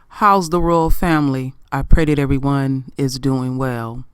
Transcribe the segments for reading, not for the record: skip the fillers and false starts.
How's the royal family? I pray that everyone is doing well.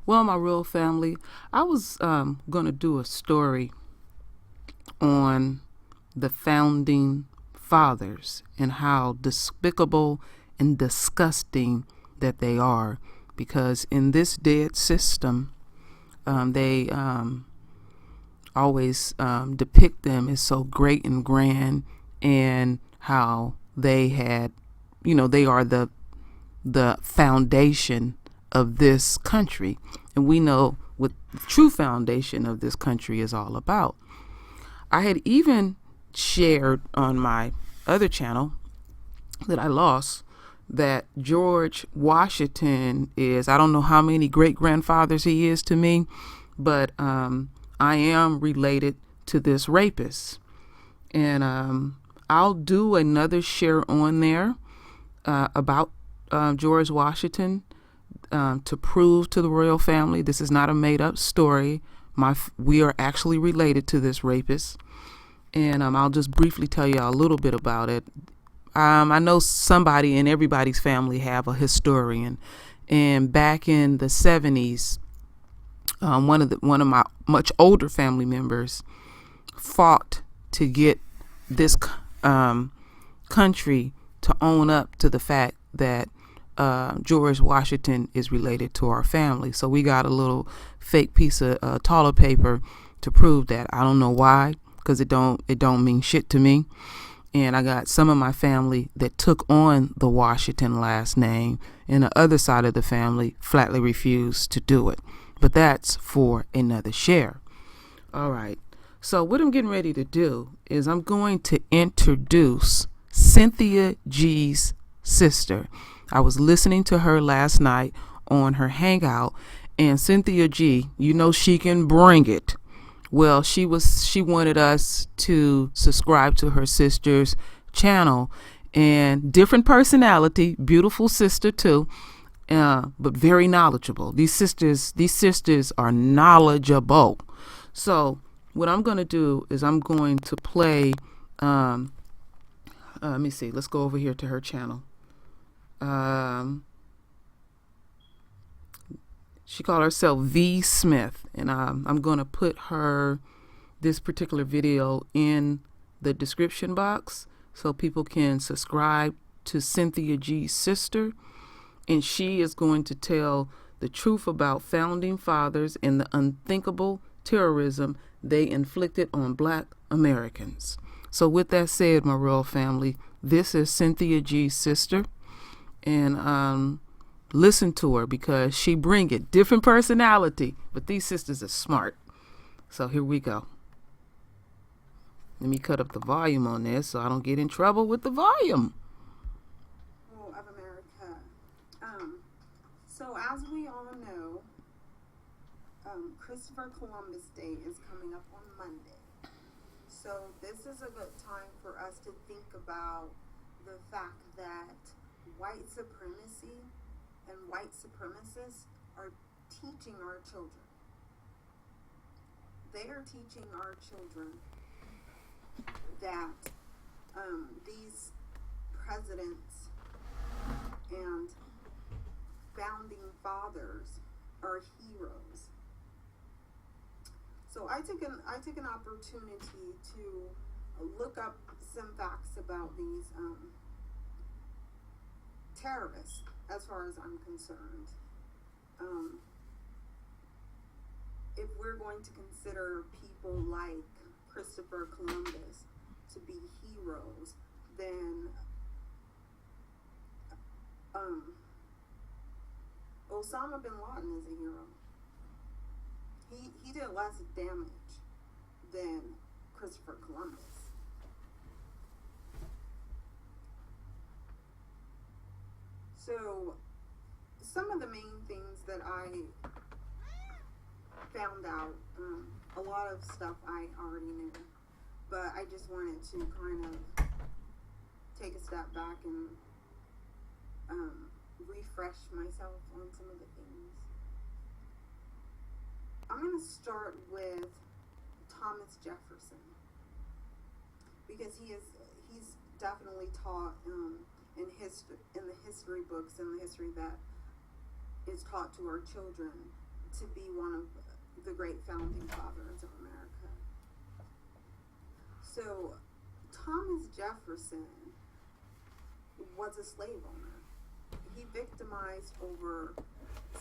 Well, my royal family, I was going to do a story on the founding fathers and how despicable and disgusting that they are. Because in this dead system, they always depict them as so great and grand, and how they had, they are the foundation of this country. And we know what the true foundation of this country is all about. I had even shared on my other channel that I lost that George Washington is, I don't know how many great grandfathers he is to me, but I am related to this rapist. And I'll do another share on there about George Washington to prove to the royal family this is not a made-up story. We are actually related to this rapist. And I'll just briefly tell you a little bit about it. I know somebody in everybody's family have a historian. And back in the 70s, one of my much older family members fought to get this country to own up to the fact that George Washington is related to our family. So we got a little fake piece of toilet paper to prove that. I don't know why, because it don't mean shit to me. And I got some of my family that took on the Washington last name, and the other side of the family flatly refused to do it. But that's for another share. All right. So what I'm getting ready to do is I'm going to introduce Cynthia G's sister. I was listening to her last night on her Hangout, and Cynthia G, she can bring it. Well, she wanted us to subscribe to her sister's channel, and different personality, beautiful sister too, but very knowledgeable. These sisters are knowledgeable. So what I'm going to do is I'm going to play, let me see, let's go over here to her channel. She called herself V Smith, and I'm going to put this particular video in the description box so people can subscribe to Cynthia G's sister, and she is going to tell the truth about founding fathers and the unthinkable terrorism they inflicted on Black Americans. So with that said, my royal family, this is Cynthia G's sister, and listen to her because she bring it. Different personality, but these sisters are smart. So here we go. Let me cut up the volume on this so I don't get in trouble with the volume. Of America. So as we all know, Christopher Columbus Day is coming up on Monday. So this is a good time for us to think about the fact that white supremacy and white supremacists are teaching our children. They are teaching our children that these presidents and founding fathers are heroes. So I took an opportunity to look up some facts about these terrorists, as far as I'm concerned. If we're going to consider people like Christopher Columbus to be heroes, then Osama bin Laden is a hero. He did less damage than Christopher Columbus. So some of the main things that I found out, a lot of stuff I already knew, but I just wanted to kind of take a step back and refresh myself on some of the things. I'm going to start with Thomas Jefferson, because he's definitely taught in the history books and the history that is taught to our children to be one of the great founding fathers of America. So, Thomas Jefferson was a slave owner. He victimized over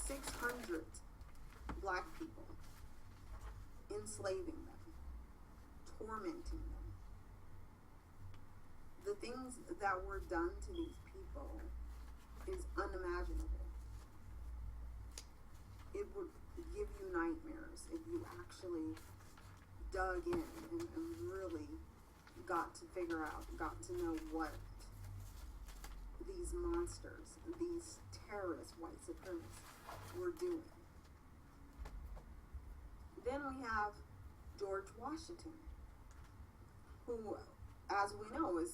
600 black people, enslaving them, tormenting them. The things that were done to these people is unimaginable. It would give you nightmares if you actually dug in and really got to know what these monsters, these terrorist white supremacists were doing. Then we have George Washington, who, as we know, is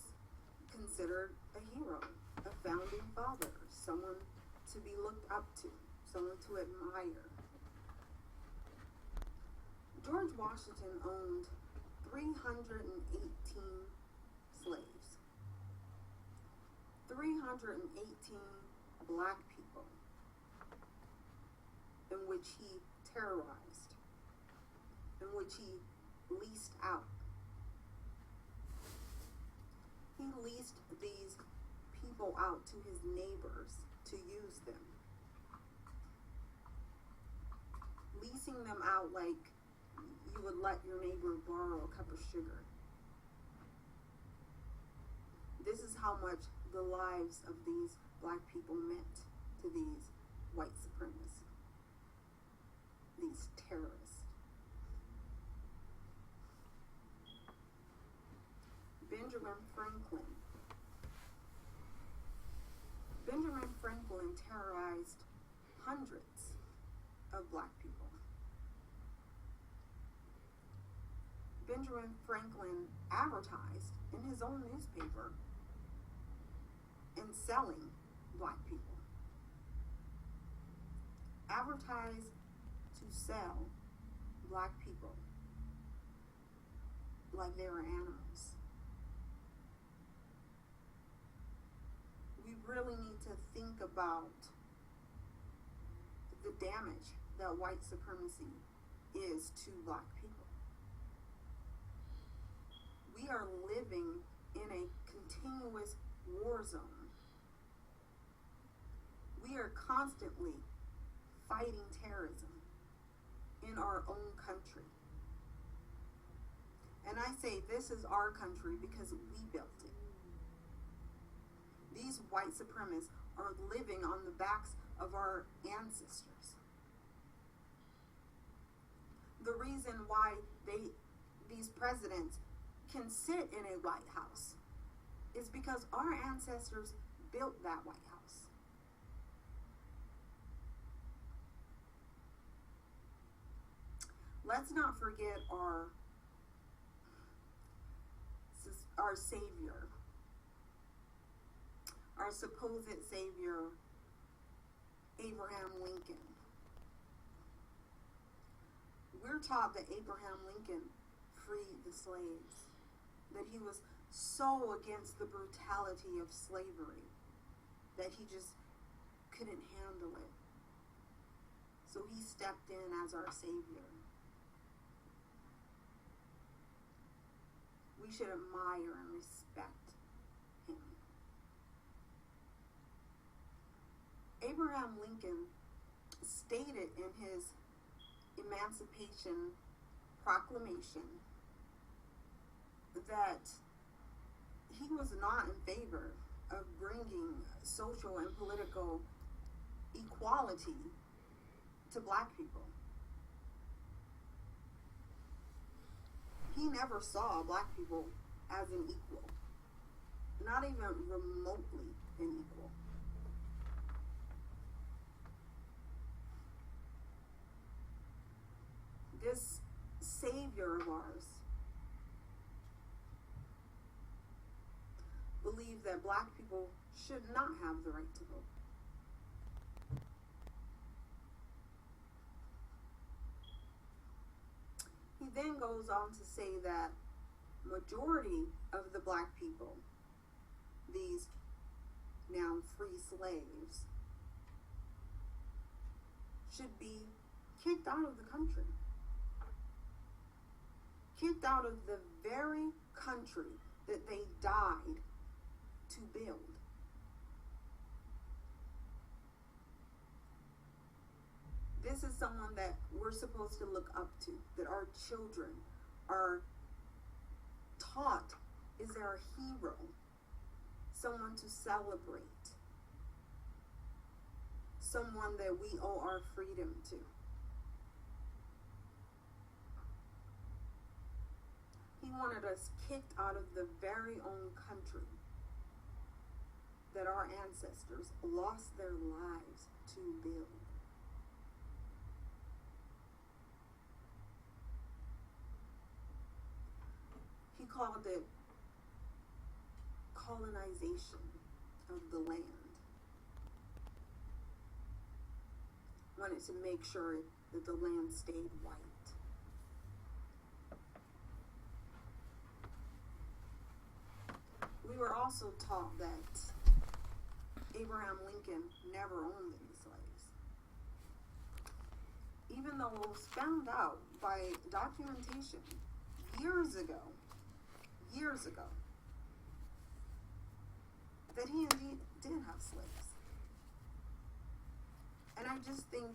considered a hero, a founding father, someone to be looked up to, someone to admire. George Washington owned 318 slaves, 318 black people, in which he terrorized, in which he leased out. He leased these people out to his neighbors to use them. Leasing them out like you would let your neighbor borrow a cup of sugar. This is how much the lives of these black people meant to these white supremacists, these terrorists. Benjamin Franklin. Benjamin Franklin terrorized hundreds of black people. Benjamin Franklin advertised in his own newspaper and selling black people. Advertised to sell black people like they were animals. We really need to think about the damage that white supremacy is to black people. We are living in a continuous war zone. We are constantly fighting terrorism in our own country. And I say this is our country because we built it. These white supremacists are living on the backs of our ancestors. The reason why these presidents can sit in a White House is because our ancestors built that White House. Let's not forget our savior, our supposed savior, Abraham Lincoln. We're taught that Abraham Lincoln freed the slaves, that he was so against the brutality of slavery that he just couldn't handle it. So he stepped in as our savior. We should admire and respect him. Abraham Lincoln stated in his Emancipation Proclamation that he was not in favor of bringing social and political equality to black people. He never saw black people as an equal, not even remotely an equal. This savior of ours believed that black people should not have the right to vote. He then goes on to say that majority of the black people, these now free slaves should be kicked out of the country. Kicked out of the very country that they died to build. This is someone that we're supposed to look up to, that our children are taught is our hero, someone to celebrate, someone that we owe our freedom to. He wanted us kicked out of the very own country that our ancestors lost their lives to build. He called it colonization of the land. Wanted to make sure that the land stayed white. We were also taught that Abraham Lincoln never owned any slaves. Even though it was found out by documentation years ago, that he indeed did have slaves. And I just think,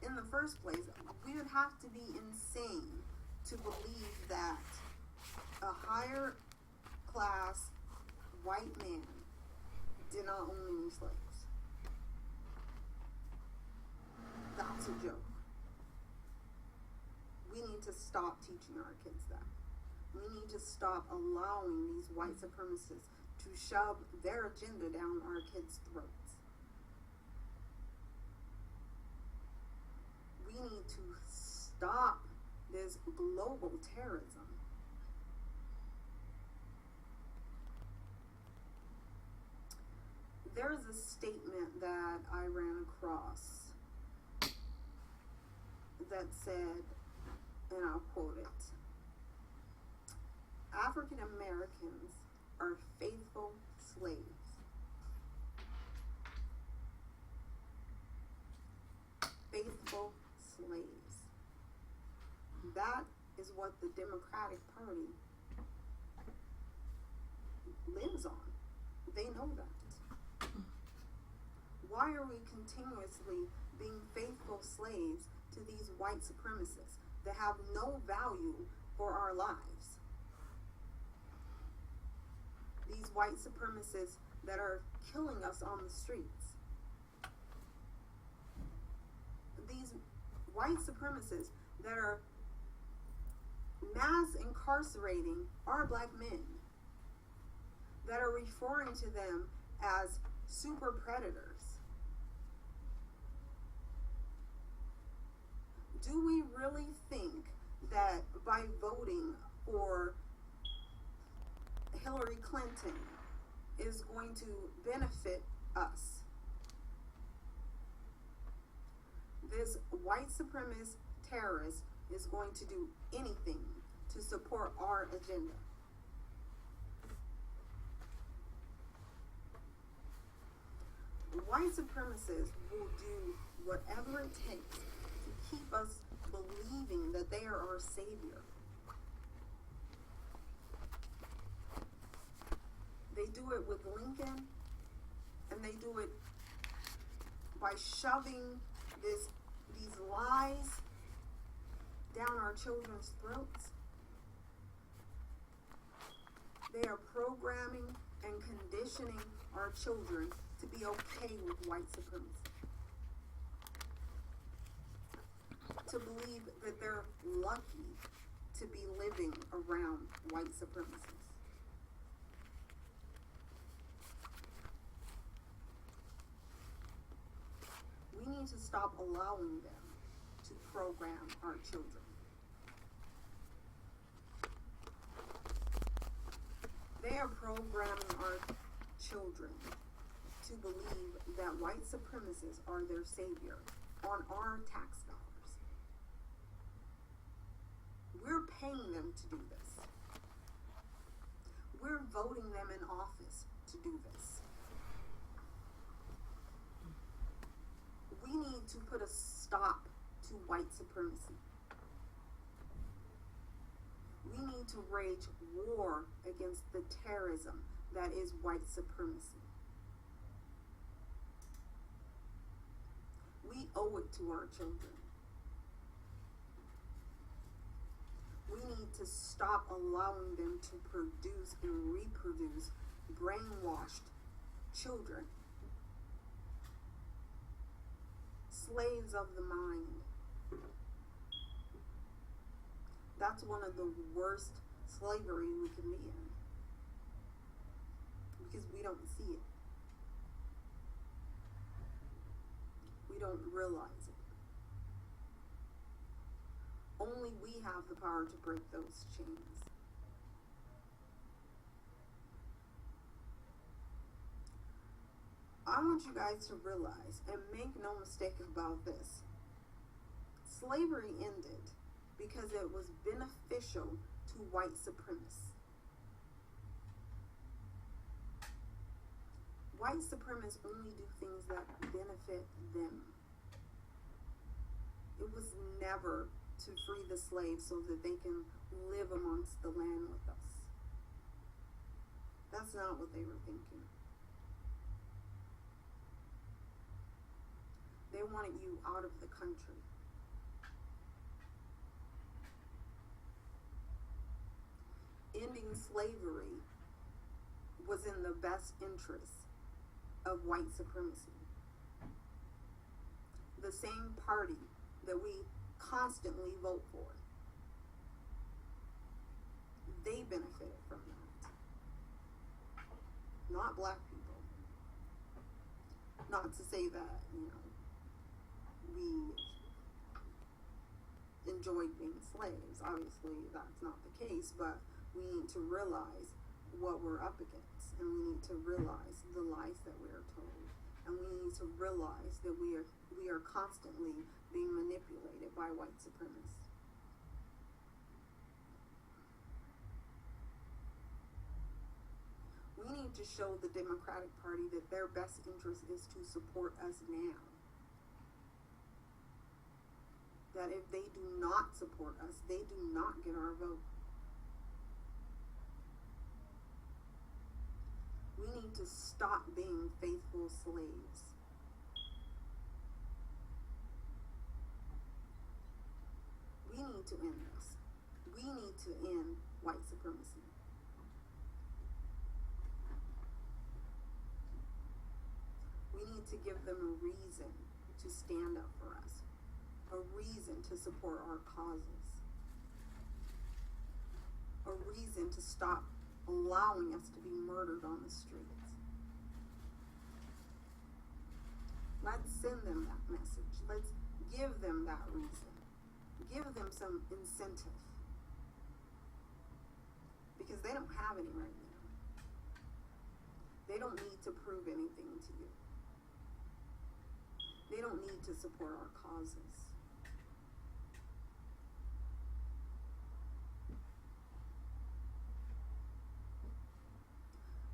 in the first place, we would have to be insane to believe that a higher class white man did not own any slaves. That's a joke. We need to stop teaching our kids that. We need to stop allowing these white supremacists to shove their agenda down our kids' throats. We need to stop this global terrorism. There's a statement that I ran across that said, and I'll quote it, African Americans are faithful slaves. Faithful slaves. That is what the Democratic Party lives on. They know that. Why are we continuously being faithful slaves to these white supremacists that have no value for our lives? These white supremacists that are killing us on the streets. These white supremacists that are mass incarcerating our black men, that are referring to them as super predators. Do we really think that by voting for Hillary Clinton is going to benefit us? This white supremacist terrorist is going to do anything to support our agenda. White supremacists will do whatever it takes to keep us believing that they are our savior. They do it with Lincoln, and they do it by shoving these lies down our children's throats. They are programming and conditioning our children to be okay with white supremacy. To believe that they're lucky to be living around white supremacists. We need to stop allowing them to program our children. They are programming our children to believe that white supremacists are their savior on our tax dollars. We're paying them to do this. We're voting them in office to do this. We need to put a stop to white supremacy. We need to wage war against the terrorism that is white supremacy. We owe it to our children. We need to stop allowing them to produce and reproduce brainwashed children, slaves of the mind. That's one of the worst slavery we can be in, because we don't see it. We don't realize it. Only we have the power to break those chains. I want you guys to realize, and make no mistake about this, slavery ended because it was beneficial to white supremacists. White supremacists only do things that benefit them. It was never to free the slaves so that they can live amongst the land with us. That's not what they were thinking. They wanted you out of the country. Ending slavery was in the best interest of white supremacy. The same party that we constantly vote for, they benefited from that. Not black people. Not to say that, we enjoyed being slaves. Obviously, that's not the case, but we need to realize what we're up against, and we need to realize the lies that we are told, and we need to realize that we are constantly being manipulated by white supremacists. We need to show the Democratic Party that their best interest is to support us now. That if they do not support us, they do not get our vote. We need to stop being faithful slaves. We need to end this. We need to end white supremacy. We need to give them a reason to stand up for us, a reason to support our causes, a reason to stop allowing us to be murdered on the streets. Let's send them that message. Let's give them that reason. Give them some incentive. Because they don't have any right now. They don't need to prove anything to you. They don't need to support our causes.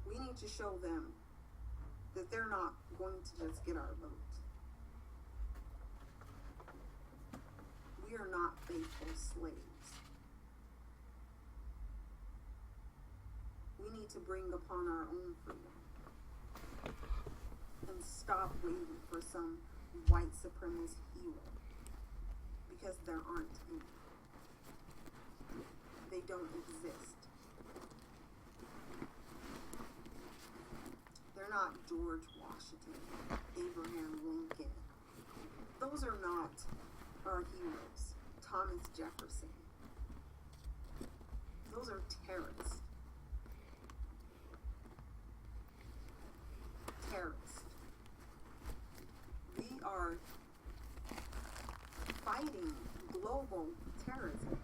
We need to show them that they're not going to just get our vote. We are not faithful slaves. We need to bring upon our own freedom and stop waiting for some white supremacist hero, because there aren't any. They don't exist. They're not George Washington, Abraham Lincoln. Those are not our heroes. Thomas Jefferson. Those are terrorists. Terrorists. We are fighting global terrorism.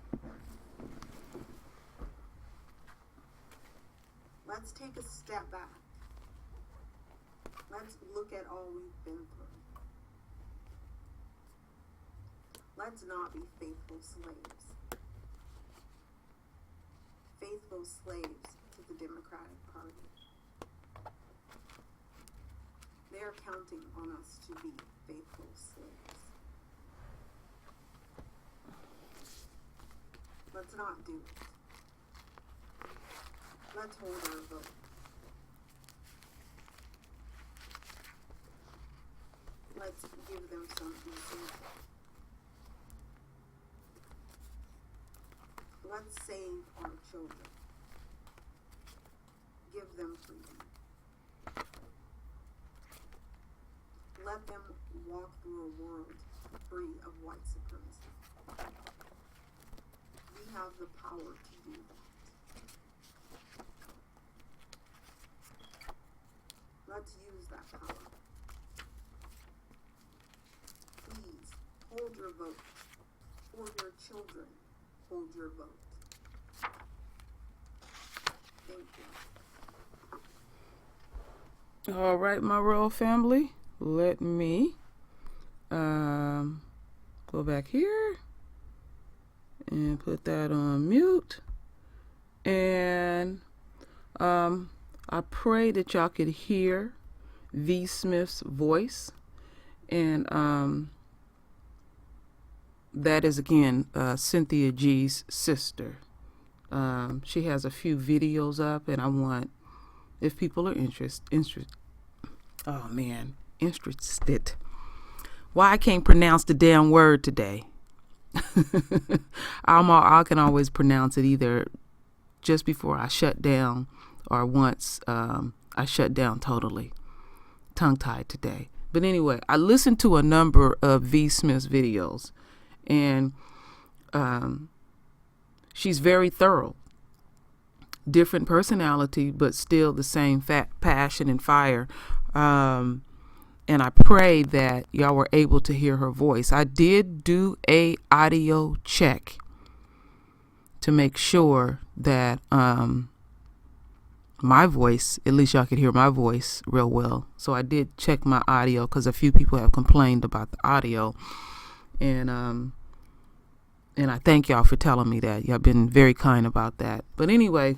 Let's take a step back. Let's look at all we've been through. Let's not be faithful slaves. Faithful slaves to the Democratic Party. they're counting on us to be faithful slaves. Let's not do it. Let's hold our vote. Let's give them some incentive. Let's save our children. Give them freedom. Let them walk through a world free of white supremacy. We have the power to do that. Let's use that power. Please hold your vote. For your children, hold your vote. Thank you. All right, my royal family. Let me go back here and put that on mute. And I pray that y'all could hear V. Smith's voice. And that is, again, Cynthia G's sister. She has a few videos up, and I want, if people are interested. Why I can't pronounce the damn word today? I can always pronounce it either just before I shut down or once I shut down totally. Tongue-tied today. But anyway, I listened to a number of V. Smith's videos, and she's very thorough. Different personality, but still the same passion and fire. And I pray that y'all were able to hear her voice. I did do a audio check to make sure that my voice, at least y'all could hear my voice real well. So I did check my audio because a few people have complained about the audio. And I thank y'all for telling me that. Y'all been very kind about that. But anyway,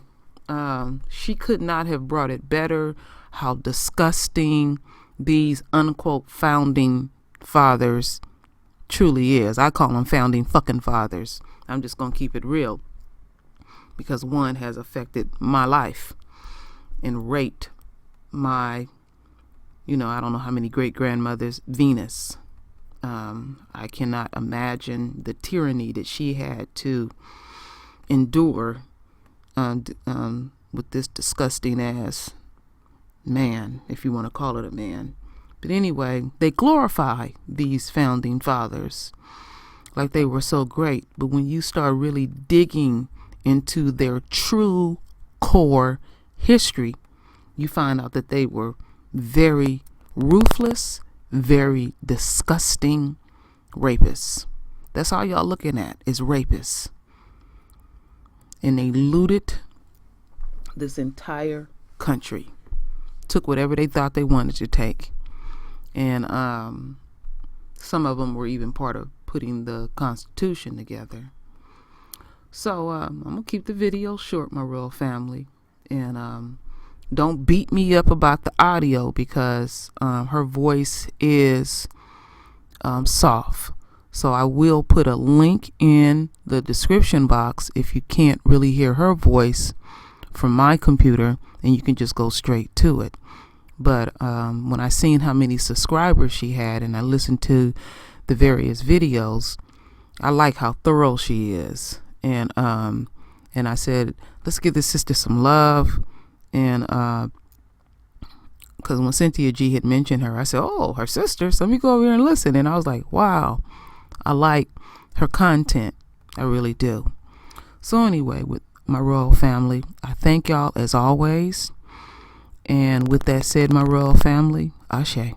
she could not have brought it better. How disgusting these unquote founding fathers truly is. I call them founding fucking fathers. I'm just going to keep it real, because one has affected my life and raped my, I don't know how many great grandmothers, Venus. I cannot imagine the tyranny that she had to endure with this disgusting ass man, if you want to call it a man. But anyway, they glorify these founding fathers like they were so great. But when you start really digging into their true core history, you find out that they were very ruthless, very disgusting rapists. That's all y'all looking at is rapists. And they looted this entire country. Took whatever they thought they wanted to take. And some of them were even part of putting the Constitution together. So I'm going to keep the video short, my royal family. And don't beat me up about the audio, because her voice is soft. So I will put a link in the description box if you can't really hear her voice from my computer, and you can just go straight to it. But when I seen how many subscribers she had, and I listened to the various videos, I like how thorough she is. And I said, let's give this sister some love. And because when Cynthia G had mentioned her, I said, oh, her sister, so let me go over here and listen. And I was like, wow, I like her content. I really do. So anyway, with my royal family, I thank y'all as always. And with that said, my royal family, Ashe.